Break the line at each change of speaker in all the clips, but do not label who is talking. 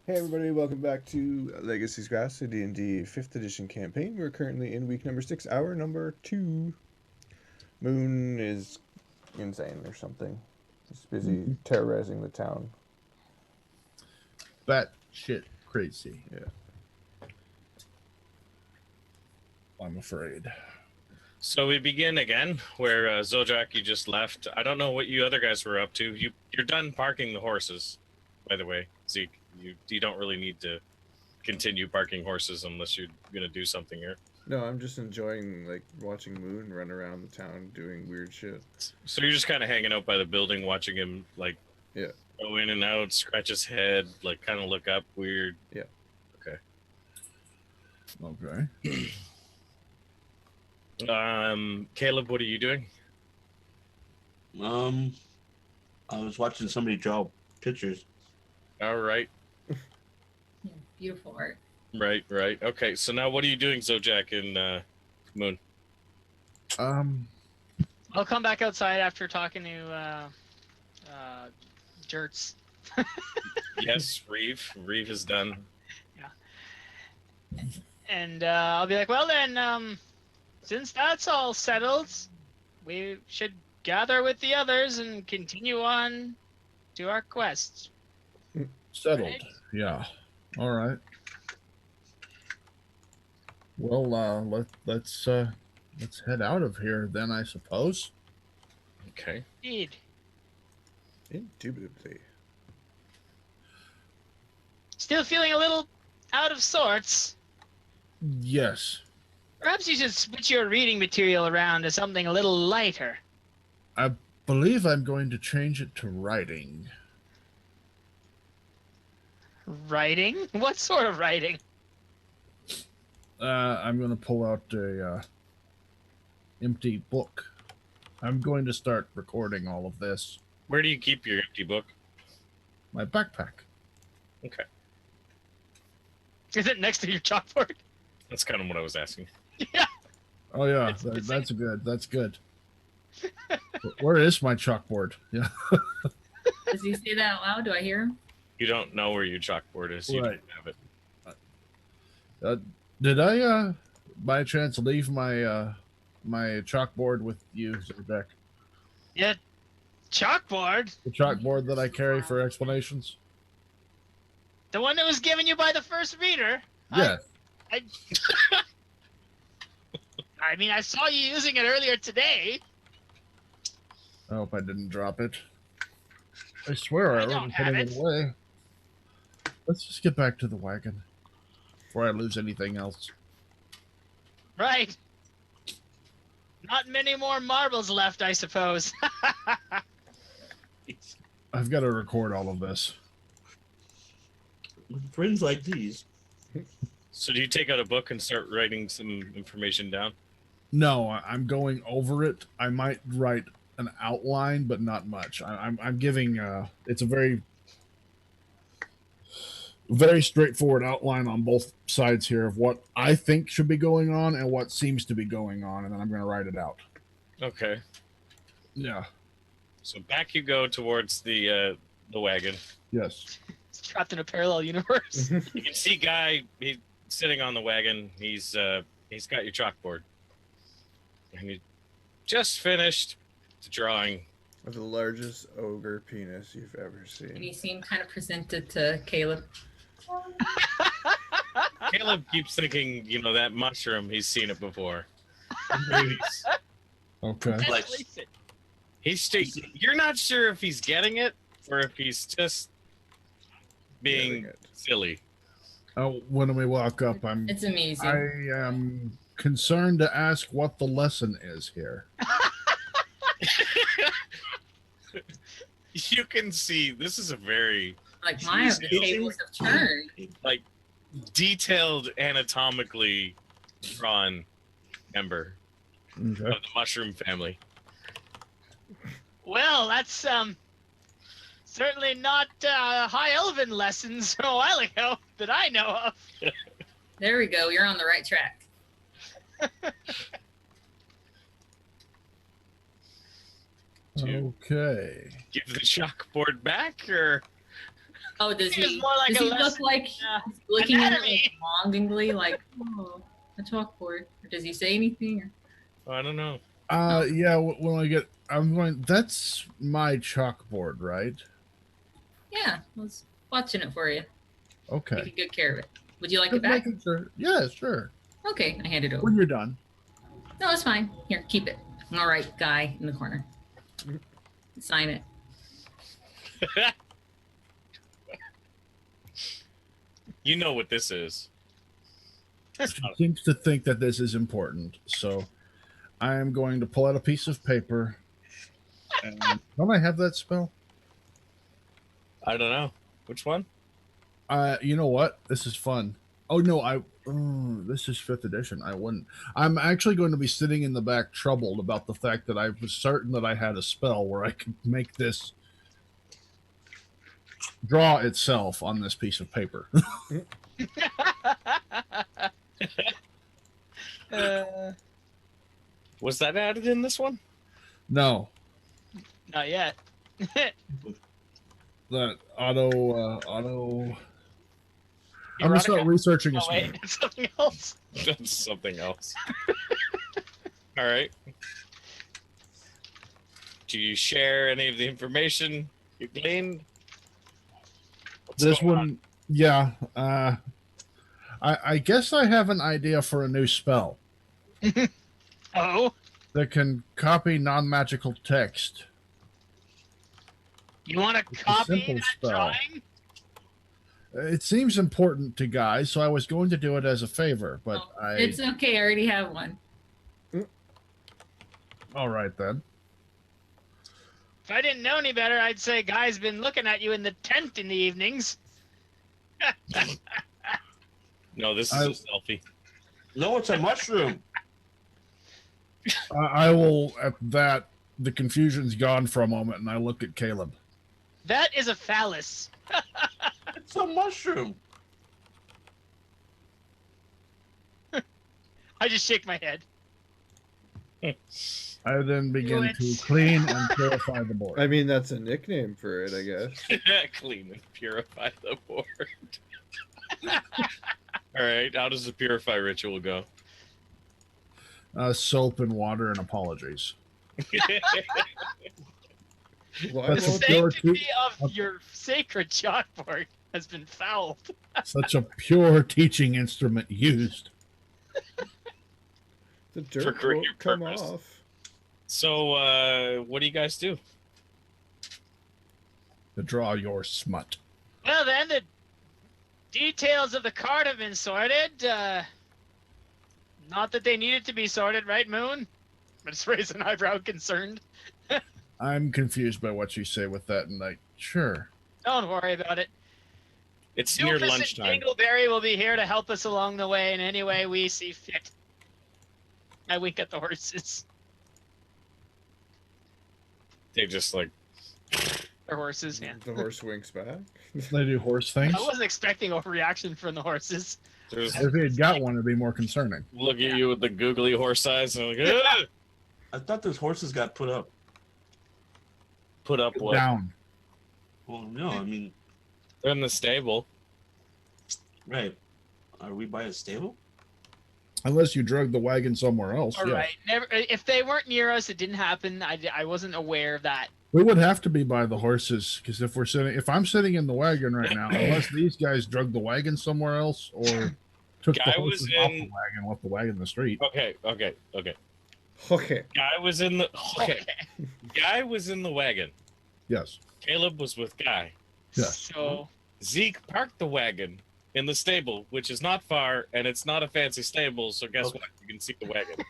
Hey everybody, welcome back to Legacy's Grass, a D&D 5th edition campaign. We're currently in week number 6, hour number 2. Moon is insane or something. He's busy terrorizing the town.
Bat shit crazy.
Yeah.
I'm afraid.
So we begin again where Zojak, you just left. I don't know what you other guys were up to. You're done parking the horses, by the way, Zeke. You don't really need to continue parking horses unless you're gonna do something here.
No, I'm just enjoying watching Moon run around the town doing weird shit.
So you're just kind of hanging out by the building, watching him go in and out, scratch his head, kind of look up weird.
Yeah.
Okay.
Caleb, what are you doing?
I was watching somebody draw pictures.
All right.
Yeah, beautiful art.
Right. Okay, so now what are you doing, Zojak and Moon?
I'll come back outside after talking to Jerts.
Yes, Reeve. Reeve is done.
Yeah. And I'll be like, well then, since that's all settled, we should gather with the others and continue on to our quest.
Settled.
Right?
Yeah. All right. Well, let's head out of here then, I suppose.
Okay.
Indeed.
Indubitably.
Still feeling a little out of sorts.
Yes.
Perhaps you should switch your reading material around to something a little lighter.
I believe I'm going to change it to writing.
Writing? What sort of writing?
I'm going to pull out a empty book. I'm going to start recording all of this.
Where do you keep your empty book?
My backpack.
Okay.
Is it next to your chalkboard?
That's kind of what I was asking.
Yeah.
Oh yeah,
It's
that's good. That's good. Where is my chalkboard? Yeah.
Does he say that out loud? Do I hear him?
You don't know where your chalkboard is. You
Right.
don't have it.
Did I, by chance, leave my my chalkboard with you, Zojak?
Yeah. Chalkboard?
The chalkboard that I carry for explanations?
The one that was given you by the first reader?
Yeah.
I mean, I saw you using it earlier today.
I hope I didn't drop it. I swear I
I don't
already put
have
it
it.
away. Let's just get back to the wagon before I lose anything else.
Right. Not many more marbles left, I suppose.
I've got to record all of this.
With friends like these.
So do you take out a book and start writing some information down?
No, I'm going over it. I might write an outline, but not much. I'm giving. It's a very straightforward outline on both sides here of what I think should be going on and what seems to be going on, and then I'm going to write it out.
Okay.
Yeah.
So back you go towards the wagon.
Yes.
It's trapped in a parallel universe.
You can see Guy. He's sitting on the wagon. He's got your chalkboard, and he just finished the drawing.
Of the largest ogre penis you've ever
And
seen.
he seemed kind of presented to Caleb.
Caleb keeps thinking, that mushroom. He's seen it before.
Okay.
Like-
You're not sure if he's getting it or if he's just being
Getting it.
silly.
Oh, when we walk up,
It's amazing.
I am concerned to ask what the lesson is here.
You can see this is a very
Like my of the tables have turned.
detailed, anatomically drawn member
Okay.
of the mushroom family.
Well, that's certainly not high elven lessons from a while ago that I know of.
There we go. You're on the right track.
Okay.
Give the chalkboard back, or
Oh, does
Seems
he?
more like
does
a
he look
lesson,
like he's looking at it
anatomy.
like, longingly, like, oh, a chalkboard? Or does he say anything? Or...
I don't know.
Yeah. When I get, I'm going. That's my chalkboard, right?
Yeah, I was watching it for you.
Okay.
Taking good care of it. Would you like
Just
it back?
making sure. Yeah, sure.
Okay, I hand it over.
When you're done.
No, it's fine. Here, keep it. All right, guy in the corner. Sign it.
You know what this is.
She seems to think that this is important, so I am going to pull out a piece of paper. And don't I have that spell?
I don't know. Which one?
You know what? This is fun. Oh no, this is 5th edition. I wouldn't. I'm actually going to be sitting in the back, troubled about the fact that I was certain that I had a spell where I could make this draw itself on this piece of paper.
Was that added in this one?
No,
Not yet.
that auto. I'm gonna start researching a
Oh
spell.
wait, it's something else.
That's something else. All right. Do you share any of the information you gleaned? What's
This
going
one,
on?
yeah. I guess I have an idea for a new spell
Oh,
that can copy non-magical text.
you want to
It's a
copy
simple
that
spell.
drawing?
It seems important to guys, so I was going to do it as a favor, but
Oh, it's okay. I already have one.
all right then.
If I didn't know any better, I'd say Guy's been looking at you in the tent in the evenings.
No, this is
I-
a selfie.
No, it's a mushroom.
I will. At that, the confusion's gone for a moment, and I look at Caleb.
That is a phallus.
It's a mushroom.
I just shake my head.
I then begin
Do it.
to clean and purify the board.
I mean, that's a nickname for it, I guess.
Clean and purify the board. All right. How does the purify ritual go?
Soap and water and apologies.
Why
The
That's a
won't
pure
sanctity of your sacred chalkboard has been fouled.
Such a pure teaching instrument used.
the
For
dirt
greater
won't come
purpose.
off?
So, what do you guys do?
To draw your smut.
Well, then, the details of the card have been sorted. Not that they needed to be sorted, right, Moon? But it's raised an eyebrow concerned.
I'm confused by what you say with that, and like, sure.
Don't worry about it.
It's near
Doofus and
lunchtime.
Dingleberry will be here to help us along the way in any way we see fit. I wink at the horses.
They just like
They're horses, yeah.
The horse winks back.
They do horse things.
I wasn't expecting overreaction from the horses.
there's
If he had got one, it'd be more concerning.
look at you with the googly horse eyes and like, "Ah!"
I thought those horses got put up.
Put up what?
Down.
Well, no, I mean,
They're in the stable.
right. Are we by a stable?
Unless you drug the wagon somewhere else.
All
yeah.
right. Never. If they weren't near us, it didn't happen. I wasn't aware of that.
We would have to be by the horses, because if I'm sitting in the wagon right now, unless these guys drug the wagon somewhere else or took
Guy
the horses
was
off
in-
the wagon, left the wagon in the street.
Okay.
Okay.
Guy was in the Guy was in the wagon.
Yes.
Caleb was with Guy.
Yes.
So
Zeke parked the wagon in the stable, which is not far, and it's not a fancy stable. So guess
Okay.
what? You can see the wagon.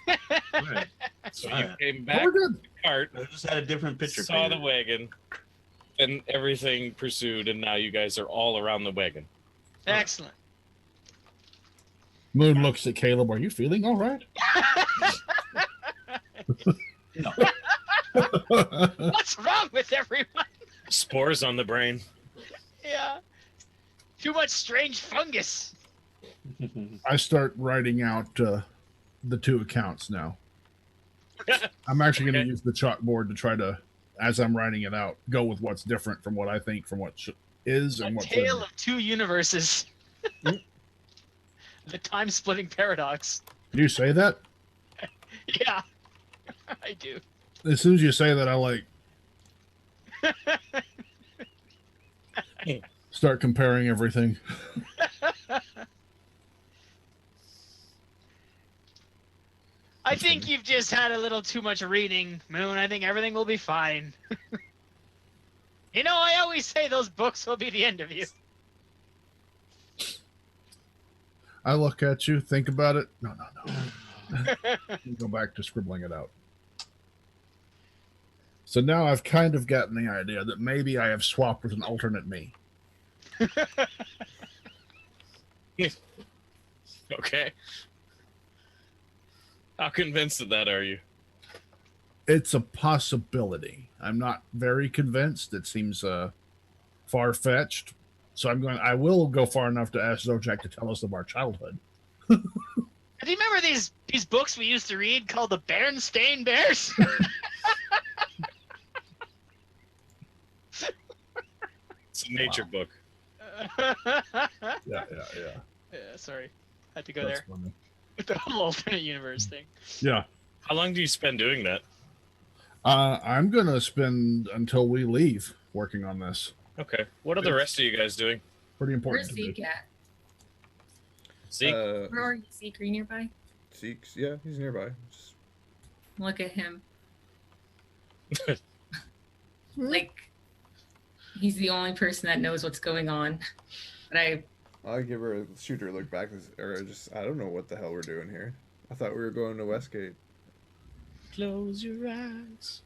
Right.
So you
Alright.
came
Oh,
back
we're
to
good.
the cart,
I just had a different picture.
saw the
painted.
wagon, and everything pursued, and now you guys are all around the wagon.
excellent.
Moon looks at Caleb. Are you feeling all right?
What's wrong with everyone?
Spores on the brain.
Yeah. Too much strange fungus.
I start writing out the two accounts now. I'm actually going to
Okay.
use the chalkboard to try to, as I'm writing it out, go with what's different from what I think from what is
A
and what's
tale
in.
of two universes. The time-splitting paradox.
Do you say that?
Yeah, I do.
As soon as you say that, I like start comparing everything.
I think you've just had a little too much reading, Moon. I think everything will be fine. You know, I always say those books will be the end of you.
I look at you, think about it. No. Go back to scribbling it out. So now I've kind of gotten the idea that maybe I have swapped with an alternate me.
Okay. How convinced of that are you?
It's a possibility. I'm not very convinced. It seems far-fetched. So I will go far enough to ask Zojak to tell us of our childhood.
Do you remember these books we used to read called the Berenstain Bears?
It's a nature book.
Yeah.
Yeah, sorry. Had to go
That's
there.
funny.
With the whole alternate universe thing.
Yeah.
How long do you spend doing that?
I'm going to spend until we leave working on this.
Okay. What are the rest of you guys doing?
Pretty
Where's
important to me.
Zeke at?
Zeke?
Where are you, Zeke? Are you nearby?
Zeke's, yeah, he's nearby. Just-
Look at him. Like, he's the only person that knows what's going on. But
I'll give her a shooter look back, or just, I don't know what the hell we're doing here. I thought we were going to Westgate.
Close your eyes.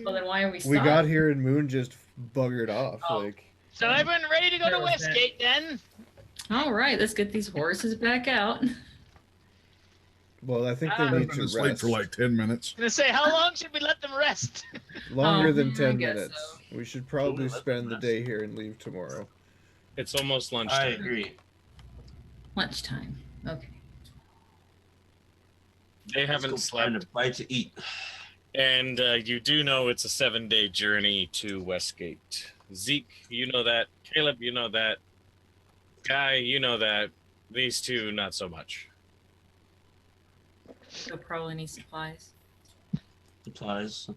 well, then why are we
We
stopped?
got here and Moon just buggered off.
Oh.
Like,
So everyone ready to go to
Where was that?
Westgate then?
All right, let's get these horses back out.
well, I think they
Ah.
need
I've
to
been
rest
asleep for like 10 minutes.
I'm gonna say, how long should we let them rest?
longer than
I
10
guess
minutes.
so.
We should probably
Ooh, let's
spend the
rest.
day here and leave tomorrow.
It's almost
I
lunchtime.
agree.
Lunchtime. Okay.
They
Let's
haven't
go find
slept.
a bite to eat.
And you do know it's a 7-day journey to Westgate. Zeke, you know that. Caleb, you know that. Guy, you know that. These two, not so much.
You'll probably need supplies.
Supplies.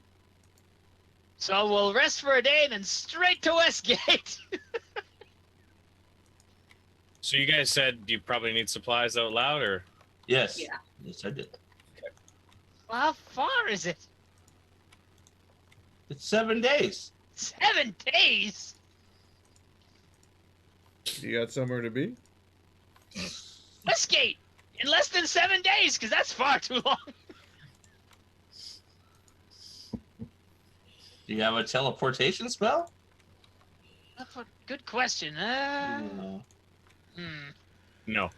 So we'll rest for a day, then straight to Westgate.
So you guys said you probably need supplies out loud, or
Yes.
Yeah.
Yes, I did.
Well, how far is it?
It's 7 days.
7 days?
You got somewhere to be?
Westgate! In less than 7 days, because that's far too long.
Do you have a teleportation spell?
That's a good question.
No.
no?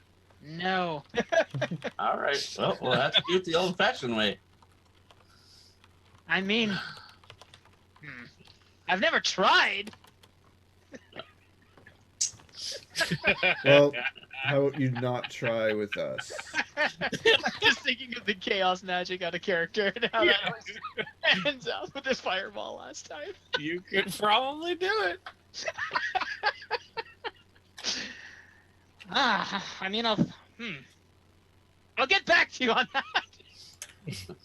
No.
All right. Well, we'll have to do it the old-fashioned way.
I mean, I've never tried.
Well, how about you not try with us?
Just thinking of the chaos magic out of character and how that always ends up with this fireball last time.
You could probably do it.
I mean, I'll get back to you on that.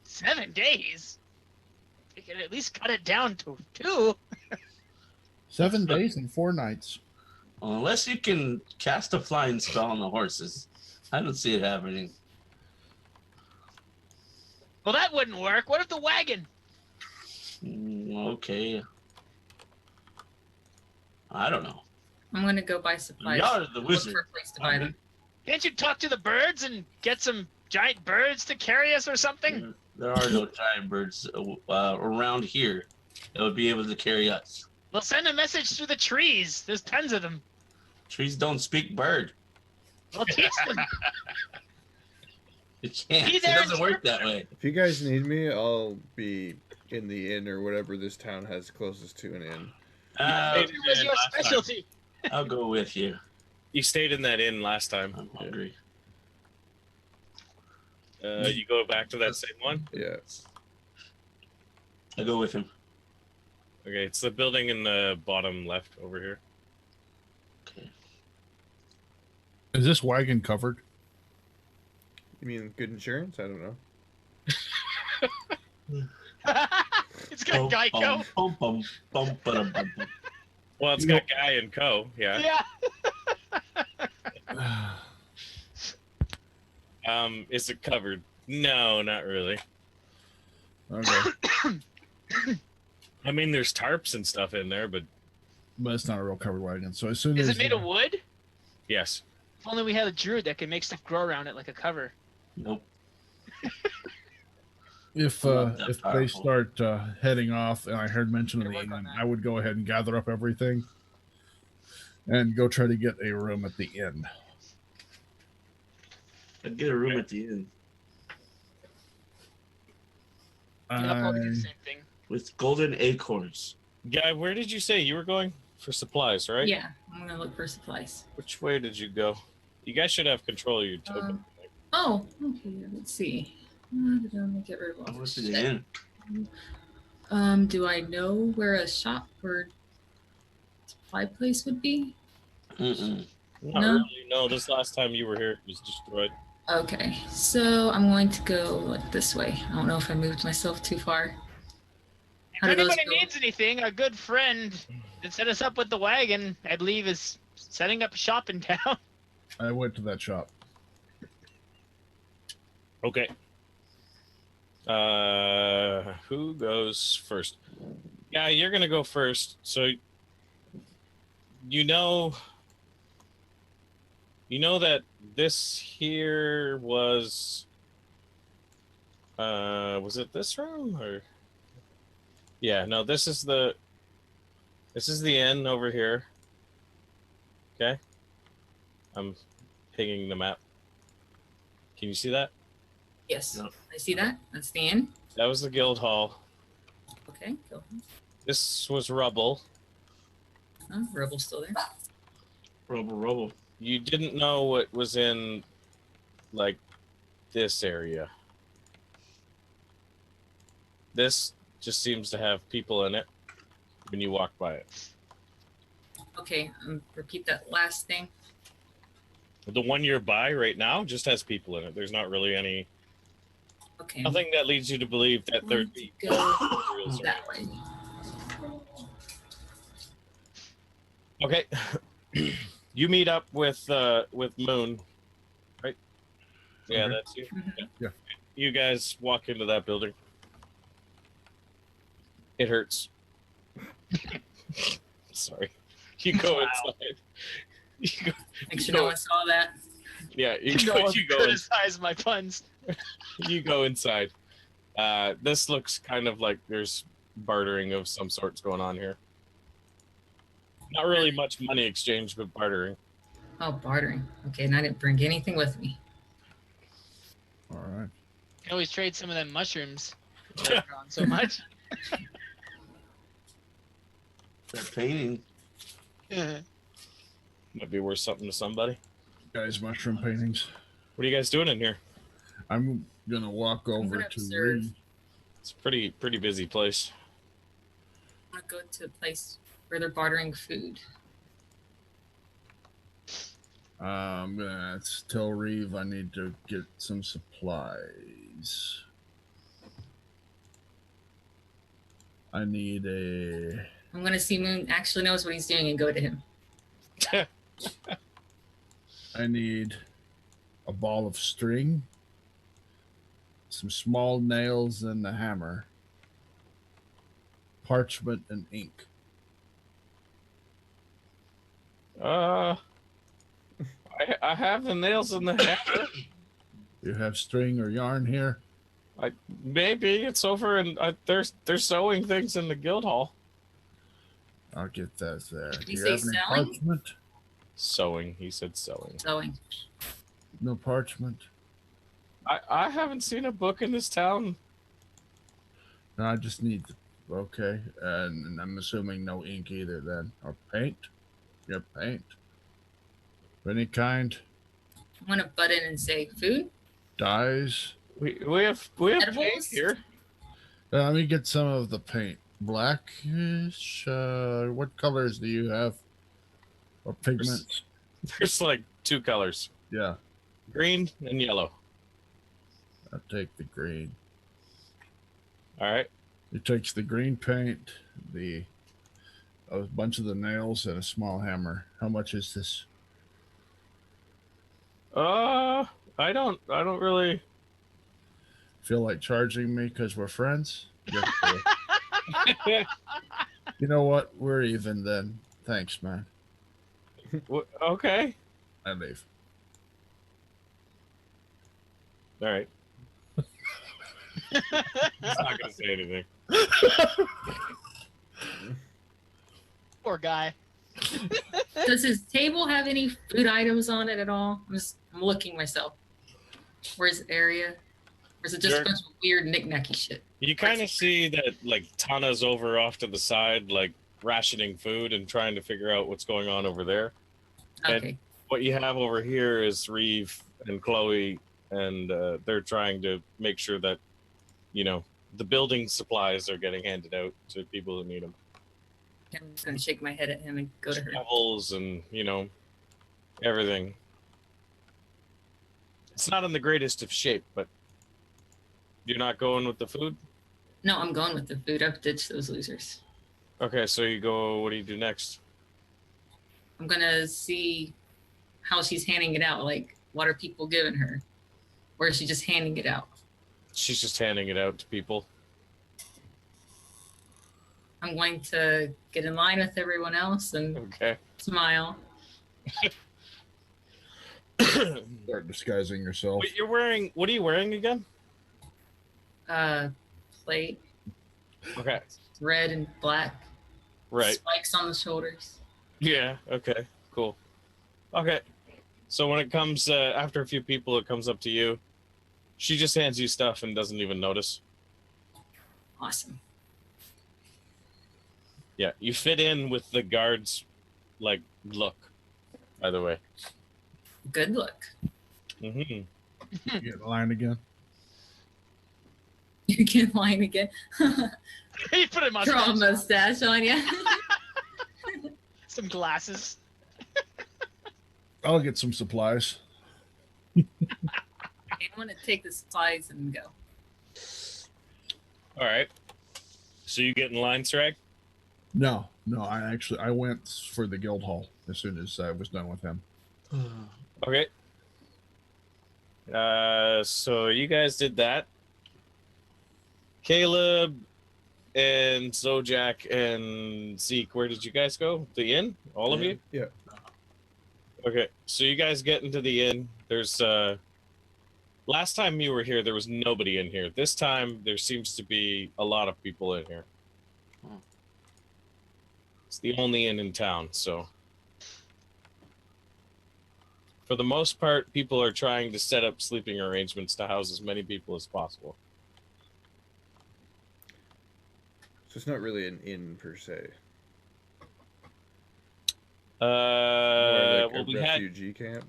7 days? We could at least cut it down to 2.
7 days and 4 nights.
Well, unless you can cast a flying spell on the horses. I don't see it happening.
Well, that wouldn't work. What if the wagon?
Okay. I don't know.
I'm gonna go buy supplies.
Y'all are the
Look
wizard.
for a place to buy them.
Can't you talk to the birds and get some giant birds to carry us or something?
There are no giant birds around here that would be able to carry us.
We'll send a message through the trees. There's tons of them.
Trees don't speak bird.
We'll teach them.
It can't.
Be
It
there
doesn't work that way.
If you guys need me, I'll be in the inn or whatever this town has closest to an inn.
It was your specialty.
I'll go with you.
You stayed in that inn last time.
I'm hungry.
You go back to that same one.
Yeah.
I'll go with him.
Okay, it's the building in the bottom left over here.
Okay.
Is this wagon covered?
You mean good insurance? I don't know.
It's got Geico.
Bum.
Well, it's got Guy and Co. Yeah.
Yeah.
Is it covered? No, not really.
Okay.
I mean, there's tarps and stuff in there, but
It's not a real covered wagon. So as soon
Is
as
it made of wood?
yes.
If only we had a druid that could make stuff grow around it like a cover.
Nope.
if
Not that
they
powerful.
start heading off, and I heard mention of the
Work on
inn,
that.
I would go ahead and gather up everything and go try to get a room at the inn.
I'd get a room at the inn
Yeah, I'll probably do the same thing.
with golden acorns.
Guy, where did you say you were going for supplies, right?
Yeah, I'm gonna look for supplies.
Which way did you go? You guys should have control of your token.
Oh, okay. Let's see. Did I get rid of all
I
this
went to the
shit?
inn.
Do I know where a shop or supply place would be?
Mm-mm.
Not
No.
really. No, this last time you were here, it was destroyed.
Okay, so I'm going to go like this way. I don't know if I moved myself too far. How
If
do those
anybody
go?
needs anything, our good friend that set us up with the wagon, I believe, is setting up shop in town.
I went to that shop.
Okay. Who goes first? Yeah, you're gonna go first. So you know that this here was it this room or yeah, no, this is the inn over here. Okay. I'm pinging the map. Can you see that?
Yes,
No.
I see that. That's the inn.
That was the guild hall.
Okay, go.
This was rubble.
Oh, Rebel's still there.
Rubble.
You didn't know what was in like this area. This just seems to have people in it when you walk by it.
Okay, repeat that last thing.
The one you're by right now just has people in it. There's not really any
Okay,
nothing that leads you to believe that
I'm
there'd
going
be
to go
rules or
that way.
Okay. You meet up with Moon, right? Yeah,
Okay.
that's you.
Mhm.
Yeah.
You guys walk into that building. It hurts. Sorry. You go
Wow.
inside. You go,
Make
you
sure
go-
no one saw that.
yeah, you
No
go,
one
you go,
criticize my puns.
you go inside. This looks kind of like there's bartering of some sorts going on here. Not really much money exchange, but bartering.
Oh, bartering. Okay, and I didn't bring anything with me.
All right.
Can always trade some of them mushrooms. that I've grown so much.
That painting.
Might be worth something to somebody.
Guys, mushroom paintings.
What are you guys doing in here?
I'm gonna walk over
gonna
to
observe.
Reed.
It's a pretty busy place.
I'm gonna go to a place where they're bartering food.
I'm gonna tell Reeve I need to get some supplies. I need a.
I'm gonna see Moon actually knows what he's doing and go to him.
I need a ball of string, some small nails and a hammer, parchment and ink.
I have the nails in the hammer.
You have string or yarn here?
Maybe it's over, and they're sewing things in the guild hall.
I'll get that there.
Did
Do
you
you
say
have any
selling?
parchment?
Sewing, he said sewing.
Sewing.
No parchment?
I haven't seen a book in this town.
No, I just need. Okay, and I'm assuming no ink either then. Or paint? You have paint. Of any kind?
I'm gonna butt in and say food.
Dyes?
We have paint
Edibles?
here.
Let me get some of the paint. blackish. What colors do you have? Or pigments?
There's like two colors,
Yeah,
green and yellow.
I'll take the green.
All right.
He takes the green paint, a bunch of the nails, and a small hammer. How much is this?
I don't really.
Feel like charging me because we're friends? You know what? We're even then. Thanks, man.
Okay.
I leave.
All right. He's not gonna say anything.
Poor guy.
Does his table have any food items on it at all? I'm looking myself. Where's the area? Or is it just a bunch of weird knick-knacky shit?
You kind of see that like Tana's over off to the side, like rationing food and trying to figure out what's going on over there.
Okay.
And what you have over here is Reeve and Chloe, and they're trying to make sure that, you know, the building supplies are getting handed out to people who need them.
I'm just gonna shake my head at him and go to her.
Shovels and, you know, everything. It's not in the greatest of shape, but you're not going with the food?
No, I'm going with the food. I've ditched those losers.
Okay, so you go, what do you do next?
I'm gonna see how she's handing it out. Like, what are people giving her? Or is she just handing it out?
She's just handing it out to people.
I'm going to get in line with everyone else and
Okay.
smile.
Start disguising yourself.
What are you wearing again?
Plate,
Okay.
red and black.
Right.
Spikes on the shoulders.
Yeah, okay, cool. Okay. So when it comes, after a few people, it comes up to you. She just hands you stuff and doesn't even notice.
Awesome.
Yeah, you fit in with the guards, like, look, by the way.
Good look.
Mm-hmm.
You get in line again.
You get in line again.
He put a
Draw a
mustache on.
mustache on you.
Some glasses.
I'll get some supplies.
I want to take the supplies and go.
All right. So you get in line, Srag?
No. I went for the guild hall as soon as I was done with him.
Okay. So you guys did that. Caleb and Zojak and Zeke, where did you guys go? The inn? All of you?
Yeah.
Okay, so you guys get into the inn. There's last time you were here, there was nobody in here. This time, there seems to be a lot of people in here. It's the only inn in town, so for the most part, people are trying to set up sleeping arrangements to house as many people as possible.
So it's not really an inn per se.
More
More like a refugee camp.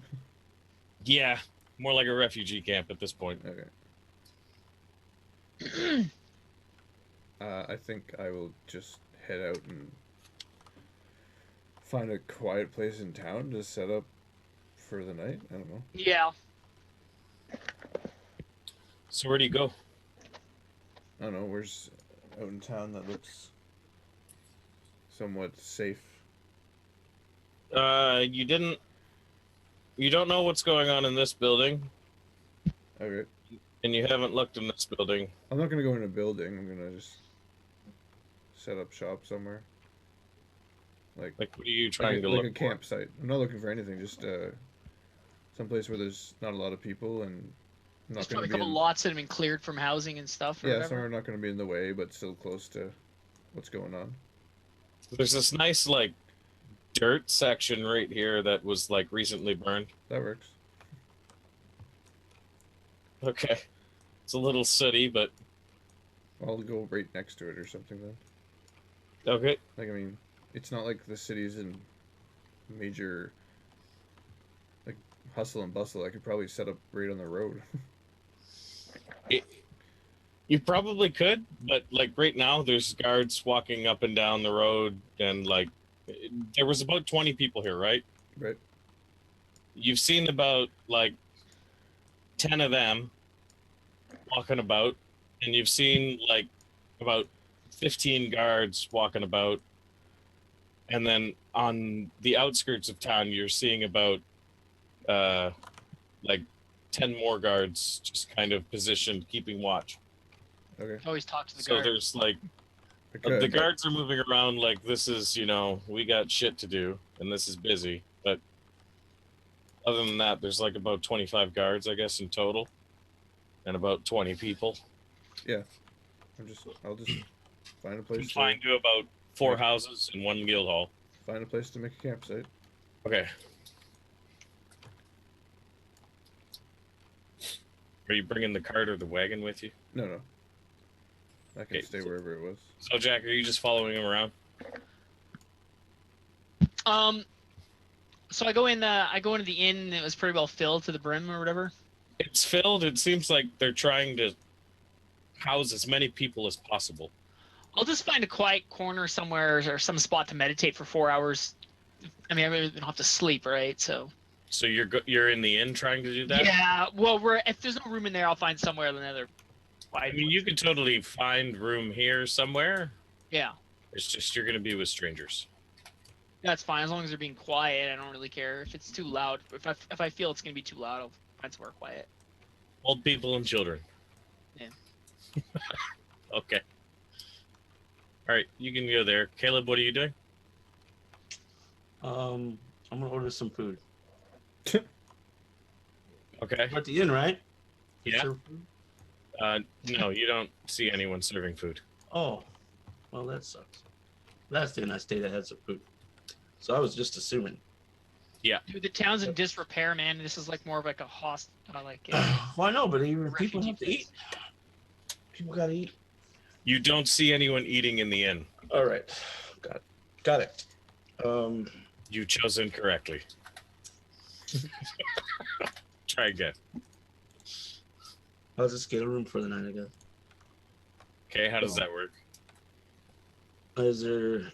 Yeah, more like a refugee camp at this point.
Okay. I think I will just head out and find a quiet place in town to set up for the night. I don't know.
Yeah.
So where do you go?
I don't know. Where's out in town that looks somewhat safe?
You don't know what's going on in this building,
Okay.
and you haven't looked in this building.
I'm not gonna go in a building. I'm gonna just set up shop somewhere. Like
what are you trying to look
like a campsite. I'm not looking for anything. Just someplace where there's not a lot of people and not
There's
gonna
probably a
be
couple lots that have been cleared from housing and stuff. Or
yeah,
whatever.
somewhere not gonna be in the way, but still close to what's going on.
There's this nice like dirt section right here that was like recently burned.
That works.
Okay, it's a little sooty, but
I'll go right next to it or something then.
okay.
Like I mean, it's not like the city's in major like hustle and bustle. I could probably set up right on the road.
You probably could, but like right now, there's guards walking up and down the road, and like there was about 20 people here, right?
Right.
You've seen about like 10 of them walking about, and you've seen like about 15 guards walking about, and then on the outskirts of town, you're seeing about like 10 more guards just kind of positioned, keeping watch.
Okay.
Always talk to the
So
guard.
there's like
Okay.
the guards are moving around like this is, we got shit to do and this is busy. But other than that, there's like about 25 guards, I guess, in total, and about 20 people.
I'll just find a place.
Confined to about 4 houses and 1 guild hall.
Find a place to make a campsite.
Okay. Are you bringing the cart or the wagon with you?
No. I can
Okay,
stay
so-
wherever it was.
So, Jack, are you just following him around?
So I go into the inn, and it was pretty well filled to the brim or whatever.
It's filled. It seems like they're trying to house as many people as possible.
I'll just find a quiet corner somewhere or some spot to meditate for 4 hours. I mean, I really don't have to sleep, right? So.
So you're in the inn trying to do that?
Yeah. Well, if there's no room in there, I'll find somewhere another.
I mean, you could totally find room here somewhere.
Yeah,
It's just you're going to be with strangers.
that's fine as long as they're being quiet. I don't really care if it's too loud. If I feel it's gonna be too loud, I'll find somewhere quiet.
Old people and children.
Yeah.
Okay. All right, you can go there. Caleb, what are you doing?
I'm gonna order some food.
Okay.
We're at the inn, right?
Yeah.
Serve food?
No, you don't see anyone serving food.
Oh, well, that sucks. Last inn I stayed at had some food, so I was just assuming.
Dude, the town's in disrepair, man. This is like more of like a
Well, I know, but even people
refugee
have to eat. People gotta eat.
You don't see anyone eating in the inn.
All right, got it.
You chose incorrectly. Try again.
I'll just get a room for the night, I guess.
Okay, how does that work?
Does there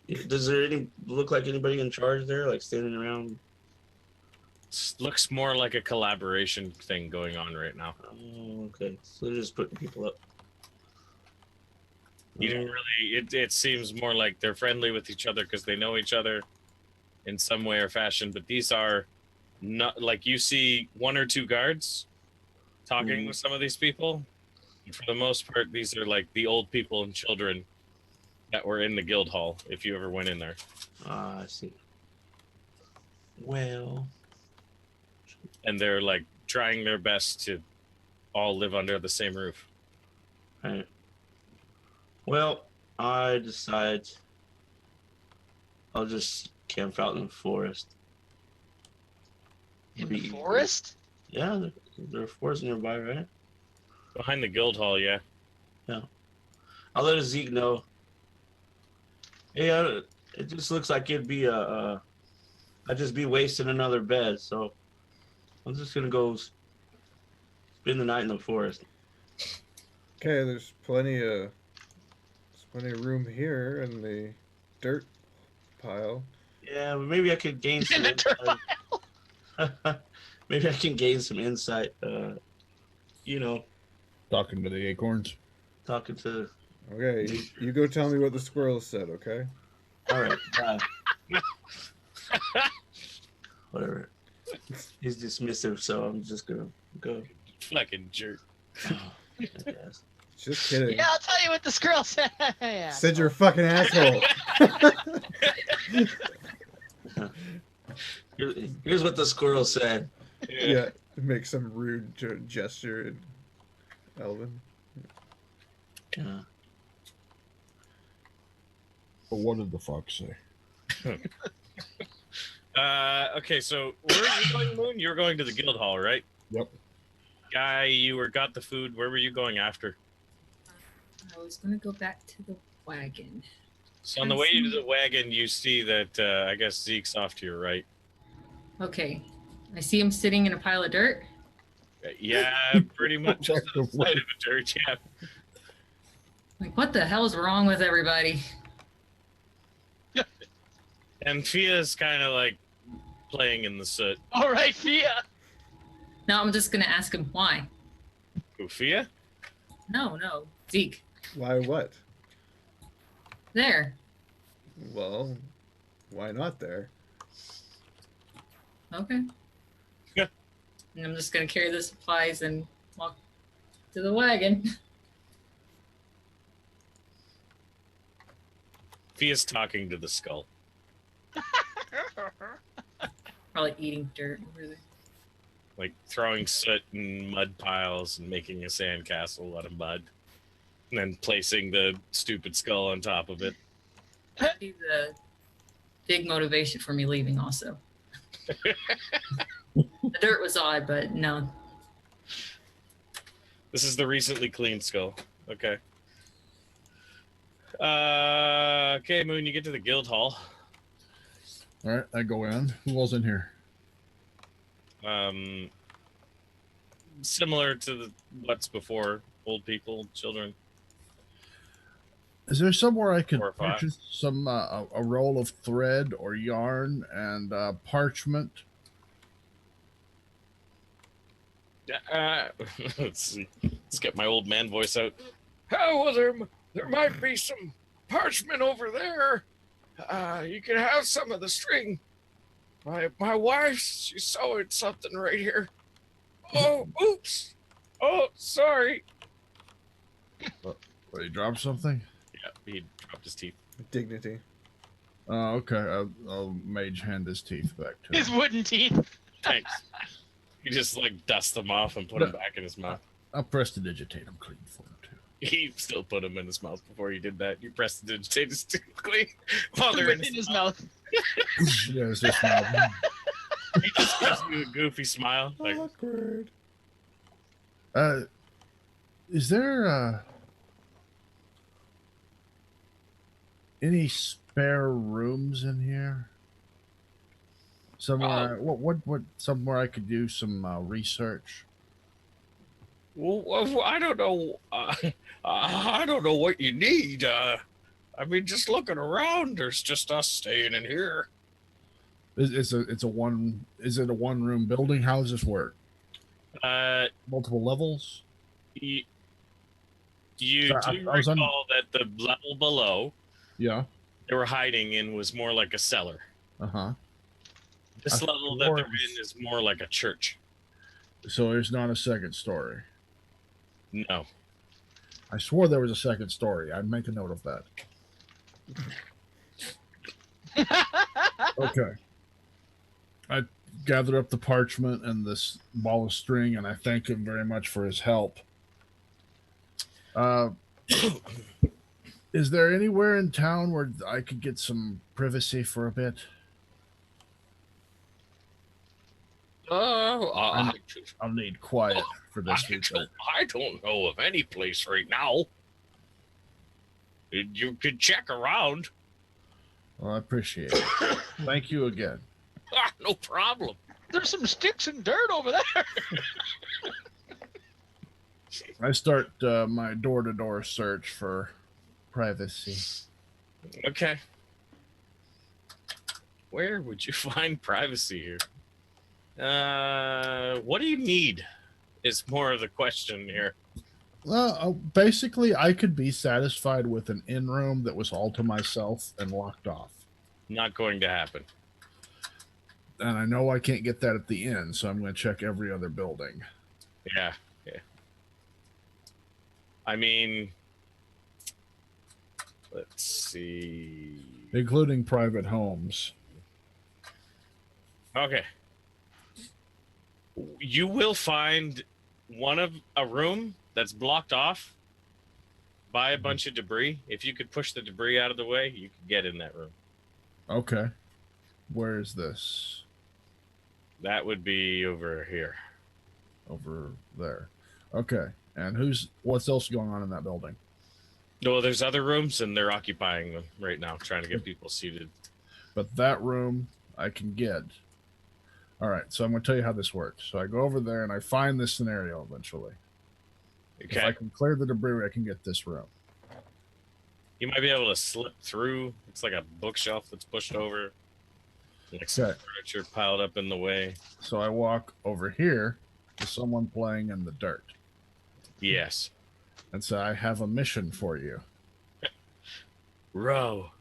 look like anybody in charge there, like standing around?
Looks more like a collaboration thing going on right now.
Oh, okay. So they're just putting people up.
You don't really. It seems more like they're friendly with each other because they know each other in some way or fashion. But these are not like you see 1 or 2 guards talking with some of these people. And for the most part, these are like the old people and children that were in the guild hall. If you ever went in there,
I see. Well,
and they're like trying their best to all live under the same roof.
right. Well, I decide I'll just camp out in the forest.
in the forest.
Yeah, there are forests nearby, right?
Behind the guild hall, yeah.
I'll let Zeke know. Hey, it just looks like it'd be I'd just be wasting another bed, so I'm just gonna go spend the night in the forest.
Okay, there's plenty of room here in the dirt pile.
Yeah, but maybe I could gain some
In the dirt
insight. Maybe I can gain some insight.
Talking to the acorns.
Talking to.
Okay, you go tell me what the squirrel said, okay?
All right. Whatever. He's dismissive, so I'm just gonna go.
Fucking jerk.
I guess.
Just kidding.
Yeah, I'll tell you what the squirrel said. Yeah.
Said you're a fucking asshole.
Here's what the squirrel said.
Yeah, make some rude gesture in Elven.
Yeah.
But what did the fox say?
Okay, so where are you going, Moon? You're going to the guild hall, right?
Yep.
Guy, you got the food. Where were you going after?
I was gonna go back to the wagon.
So on the way to the wagon, you see that I guess Zeke's off to your right.
Okay, I see him sitting in a pile of dirt.
Yeah, pretty much just on the side of a dirt. Yeah.
Like, what the hell's wrong with everybody?
And Fia's kind of like playing in the soot.
All right, Fia.
No, I'm just gonna ask him why.
Who, Fia?
No, Zeke.
Why what?
There.
Well, why not there?
Okay.
Yeah.
And I'm just gonna carry the supplies and walk to the wagon.
Fia's talking to the skull.
Probably eating dirt over there.
Like throwing soot and mud piles and making a sandcastle out of mud. And then placing the stupid skull on top of it.
That'd be the big motivation for me leaving also. The dirt was odd, but no.
This is the recently cleaned skull. Okay. Okay, Moon, you get to the guild hall.
All right, I go in. Who all's in here?
Similar to what's before, old people, children.
Is there somewhere I could
4 or 5.
purchase some a roll of thread or yarn and parchment?
Let's see. Let's get my old man voice out. Oh, well, there might be some parchment over there. You can have some of the string. My wife, she's sewing something right here. Oh, oops. Oh, sorry.
What, you dropped something?
Yeah, he dropped his teeth.
Dignity.
Oh, okay. I'll mage hand his teeth back to
His
him.
wooden teeth.
Thanks. He just like dust them off and put them back in his mouth.
I'll prestidigitate them clean for him too.
He still put them in his mouth before you did that. You prestidigitate his teeth clean while they're in
his mouth.
Yeah, it's just my,
He just gives you a goofy smile. Like,
Awkward.
is there any spare rooms in here? Somewhere, what? Somewhere I could do some research.
well, I don't know. I don't know what you need. I mean, just looking around, there's just us staying in here.
Is it a one room building? How does this work? Multiple levels?
You
I
do
was on-
recall that the level below
Yeah.
they were hiding in was more like a cellar.
Uh-huh.
This
Of
level that they're
course.
in is more like a church.
So there's not a second story.
No.
I swore there was a second story. I'd make a note of that. Okay. I gather up the parchment and this ball of string, and I thank him very much for his help. Is there anywhere in town where I could get some privacy for a bit? I'll need quiet for this research.
I don't know of any place right now. You could check around.
Well, I appreciate it. Thank you again.
No problem.
There's some sticks and dirt over there.
I start my door-to-door search for privacy.
Okay. Where would you find privacy here? What do you need? Is more of the question here.
Well, basically, I could be satisfied with an in-room that was all to myself and locked off.
Not going to happen.
And I know I can't get that at the inn, so I'm going to check every other building.
Yeah. I mean, let's see.
Including private homes.
Okay. You will find a room that's blocked off by a bunch of debris. If you could push the debris out of the way, you could get in that room.
Okay. Where is this?
That would be over here.
Over there. Okay. And what's else going on in that building?
No, there's other rooms, and they're occupying them right now, trying to get people seated.
But that room I can get. All right, so I'm going to tell you how this works. So I go over there and I find this scenario eventually. If I
Okay.
can clear the debris, I can get this room.
You might be able to slip through. It's like a bookshelf that's pushed over. Like some
Okay.
furniture piled up in the way.
So I walk over here to someone playing in the dirt
Yes.
and say, I have a mission for you.
Row.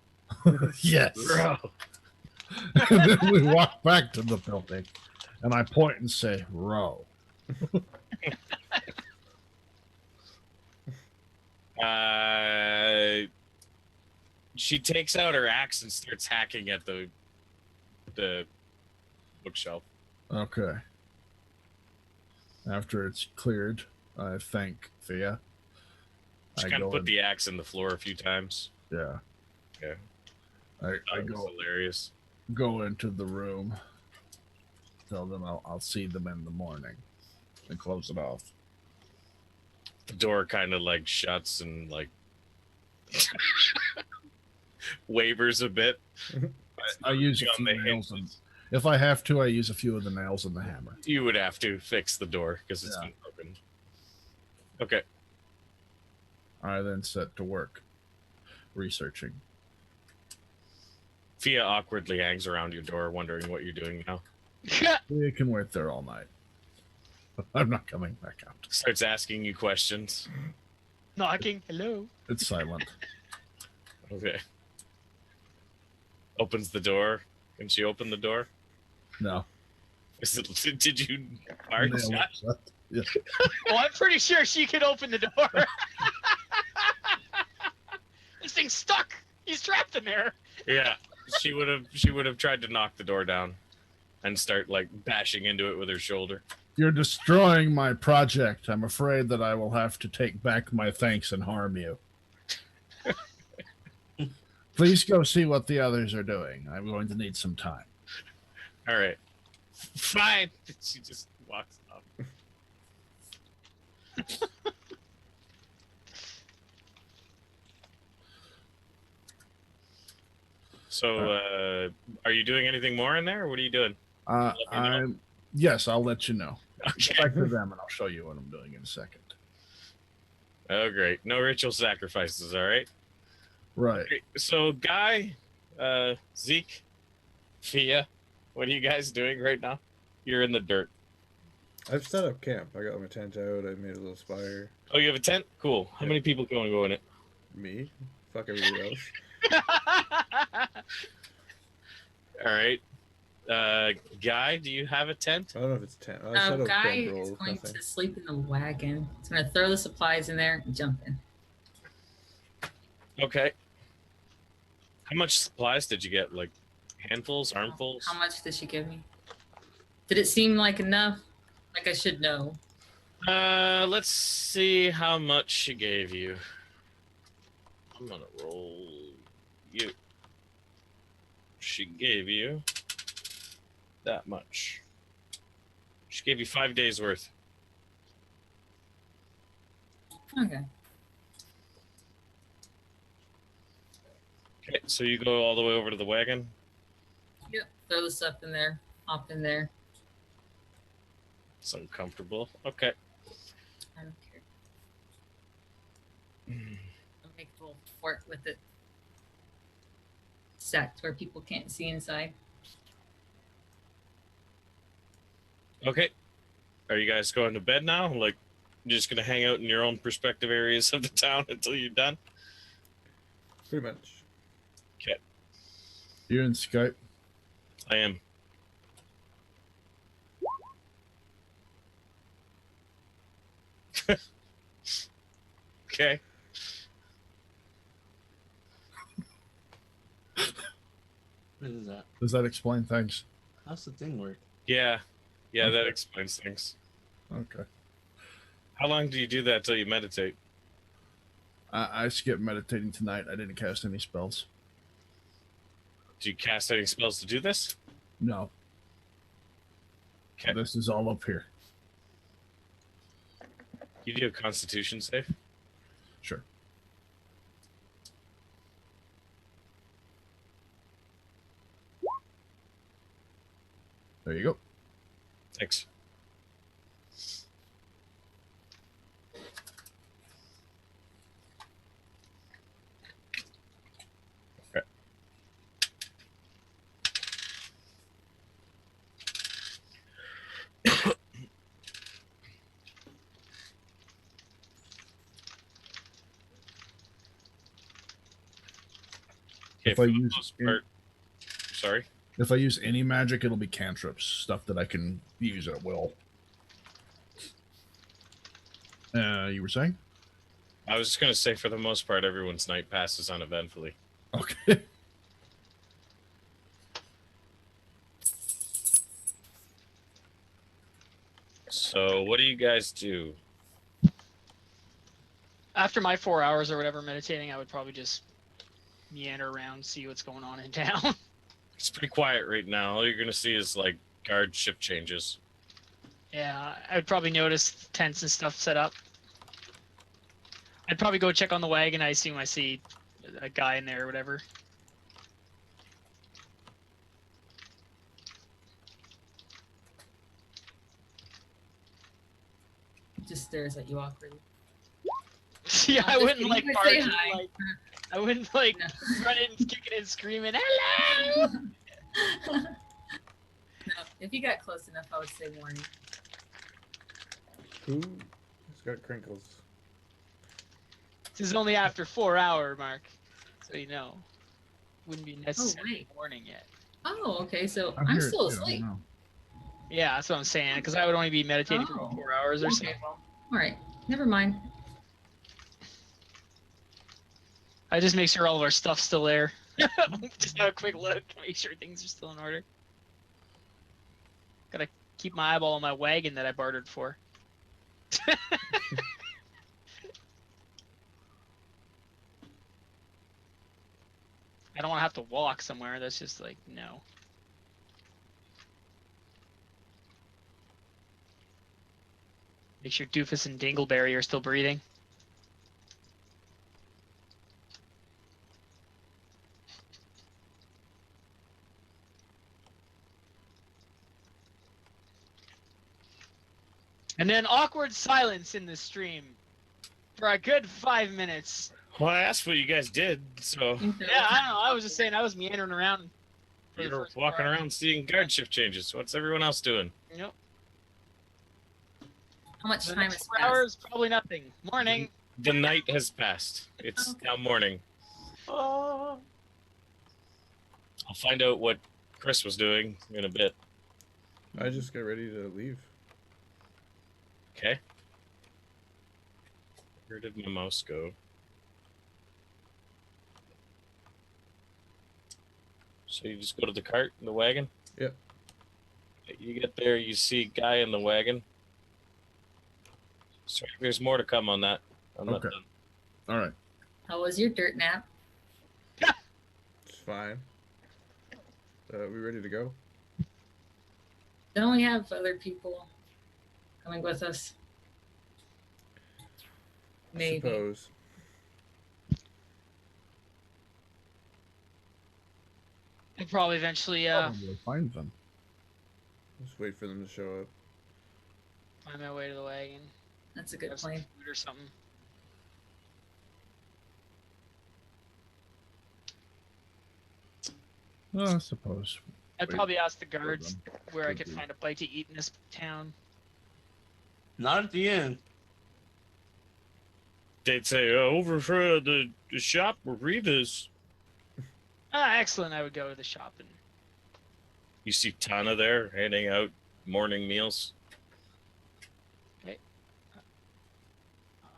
Yes.
Row.
And then we walk back to the building and I point and say, row.
She takes out her axe and starts hacking at the bookshelf.
Okay. After it's cleared, I thank Thea.
She kind of put the axe in the floor a few times.
Yeah.
Yeah.
I
That was hilarious.
go into the room, tell them I'll see them in the morning, and close it off.
The door kind of like shuts and like wavers a bit.
I use a
On
few
the
nails, and
hinges.
if I have to, I use a few of the nails and the hammer.
You would have to fix the door because it's
Yeah.
been broken. Okay.
I then set to work researching.
Fia awkwardly hangs around your door, wondering what you're doing now.
You can wait there all night. I'm not coming back out.
Starts asking you questions.
Knocking. Hello.
It's silent.
Okay. Opens the door. Can she open the door?
No.
Did you hard
Nail
shot?
it shut. Yeah.
Well, I'm pretty sure she could open the door. This thing's stuck. He's trapped in there.
Yeah. She would have tried to knock the door down and start like bashing into it with her shoulder.
You're destroying my project. I'm afraid that I will have to take back my thanks and harm you. Please go see what the others are doing. I'm going to need some time.
All right. Fine. She just walks off. So, are you doing anything more in there? Or what are you doing? Let me know.
Yes, I'll let you know.
Okay.
Back to them, and I'll show you what I'm doing in a second.
Oh, great. No ritual sacrifices, all right?
Right.
Okay, so, Guy, Zeke, Fia, what are you guys doing right now? You're in the dirt.
I've set up camp. I got my tent out. I made a little spire.
Oh, you have a tent? Cool. How many people can go in it?
Me? Fuck everybody else.
All right. Guy, do you have a tent?
I don't know if it's tent. I set up
Guy
camp
is
roll.
going
Nothing.
to sleep in the wagon. He's going to throw the supplies in there and jump in.
Okay. How much supplies did you get? Like handfuls, armfuls?
How much did she give me? Did it seem like enough? Like I should know.
Let's see how much she gave you. I'm gonna roll you. She gave you that much. She gave you 5 days worth.
Okay.
Okay, so you go all the way over to the wagon.
Yep. Throw the stuff in there. Hop in there.
It's uncomfortable. Okay.
I don't care. I'll make a little fort with it. Stacked where people can't see inside.
Okay. Are you guys going to bed now? Like, you're just gonna hang out in your own perspective areas of the town until you're done?
Pretty much.
You in Skype?
I am. Okay.
What is that?
Does that explain things?
How's the thing work?
Yeah. Yeah, that explains things.
Okay.
How long do you do that till you meditate?
I skipped meditating tonight. I didn't cast any spells.
Do you cast any spells to do this?
No.
Okay.
This is all up here.
You do a constitution save?
Sure. There you go.
Thanks. Okay,
If
for
I
the
use
most part. Sorry.
If I use any magic, it'll be cantrips, stuff that I can use at will. You were saying?
I was just gonna say, for the most part, everyone's night passes uneventfully.
Okay.
So, what do you guys do?
After my 4 hours or whatever meditating, I would probably just meander around, see what's going on in town.
It's pretty quiet right now. All you're gonna see is like guard shift changes.
Yeah, I would probably notice tents and stuff set up. I'd probably go check on the wagon. I assume I see a guy in there or whatever.
Just stares at you awkwardly.
Yeah, I
Just
wouldn't
kidding.
like
You could
barge
say
in,
hi.
like I wouldn't like
No.
run in, kicking and screaming, "Hello!"
No, if you got close enough, I would say warning.
Who has got crinkles?
This is only after 4 hour mark, so you know, wouldn't be necessary
wait.
warning yet.
Oh, okay. So
I'm
I'm
here,
still
you know,
asleep.
no.
Yeah, that's what I'm saying. Because I would only be meditating for
Oh.
about 4 hours or so.
Okay, well, all right. Never mind.
I just make sure all of our stuff's still there. Just have a quick look, make sure things are still in order. Gotta keep my eyeball on my wagon that I bartered for. I don't want to have to walk somewhere. That's just like, no. Make sure Doofus and Dingleberry are still breathing. And then awkward silence in the stream for a good 5 minutes.
Well, I asked what you guys did, so
Yeah, I don't know. I was just saying I was meandering around. For the
you're
first 4
walking
hours.
around seeing guard shift changes. What's everyone else doing?
Yep.
How much
The
time
next
has
4
passed?
hours, probably nothing. Morning.
The night has passed. It's now morning.
Oh.
I'll find out what Chris was doing in a bit.
I just get ready to leave.
Okay. Where did my mouse go? So you just go to the cart in the wagon?
Yep.
You get there, you see a guy in the wagon. Sorry, there's more to come on that. I'm not
Okay.
done.
All right.
How was your dirt nap?
It's fine. We ready to go?
Don't we have other people coming with us? Maybe.
Suppose.
I'll probably eventually
Probably find them.
Just wait for them to show up.
find my way to the wagon.
That's a good
Have some
plan.
food or something.
I suppose.
I'd
Wait
probably ask the
for
guards
them.
where I
Could
could
be.
find a bite to eat in this town.
Not at the end.
They'd say, over for the shop where Reva's.
Ah, excellent. I would go to the shop and
You see Tana there handing out morning meals.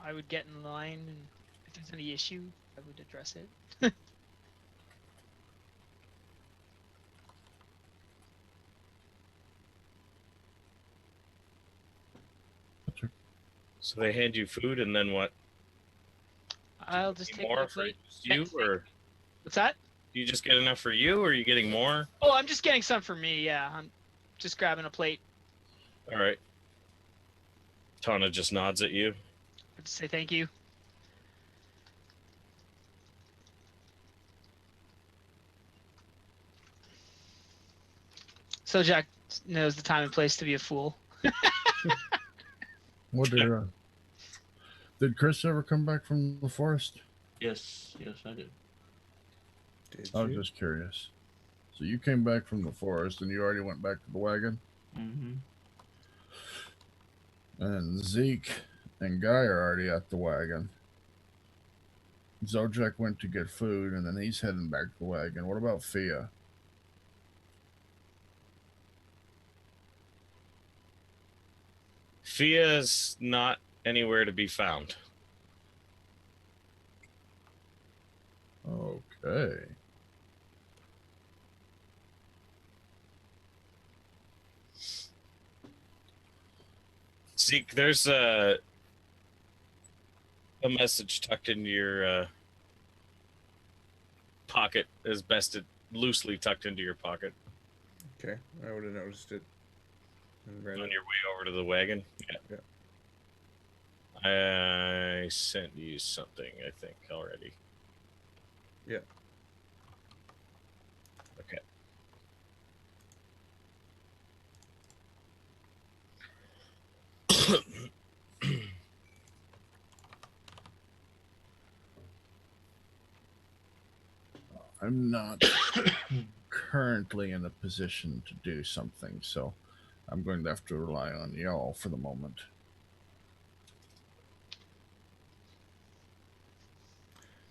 I would get in line, and if there's any issue, I would address it.
So they hand you food, and then what?
I'll just take my
More for
plate.
just you, or
What's that?
do you just get enough for you, or are you getting more?
Oh, I'm just getting some for me. Yeah, I'm just grabbing a plate.
All right. Tana just nods at you.
I'd say thank you. Zojak knows the time and place to be a fool.
What did Chris ever come back from the forest?
Yes, I did.
Did
I was
you?
just curious. So you came back from the forest and you already went back to the wagon?
Mm-hmm.
And Zeke and Guy are already at the wagon. Zojak went to get food, and then he's heading back to the wagon. What about Fia?
Fia's not anywhere to be found.
Okay.
Zeke, there's a message tucked into your pocket, as best it loosely tucked into your pocket.
Okay, I would have noticed it. And read
On
it.
your way over to the wagon.
Yeah.
I sent you something, I think, already.
Yeah.
Okay.
I'm not currently in a position to do something, so I'm going to have to rely on y'all for the moment.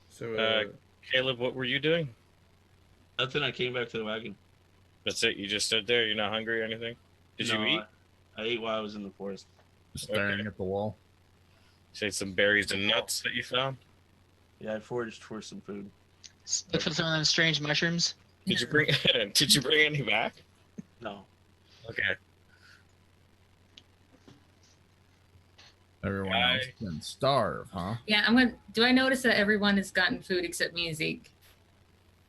So,
Caleb, what were you doing?
Nothing. I came back to the wagon.
That's it. You just stood there. You're not hungry or anything. Did you
No,
eat?
I ate while I was in the forest.
Staring at the wall.
Say some berries and nuts that you found.
Yeah, I foraged for some food.
Look for some of them strange mushrooms.
Did you bring? Did you bring any back?
No.
Okay.
Everyone else can starve, huh?
Yeah, I'm gonna. Do I notice that everyone has gotten food except me and Zeke?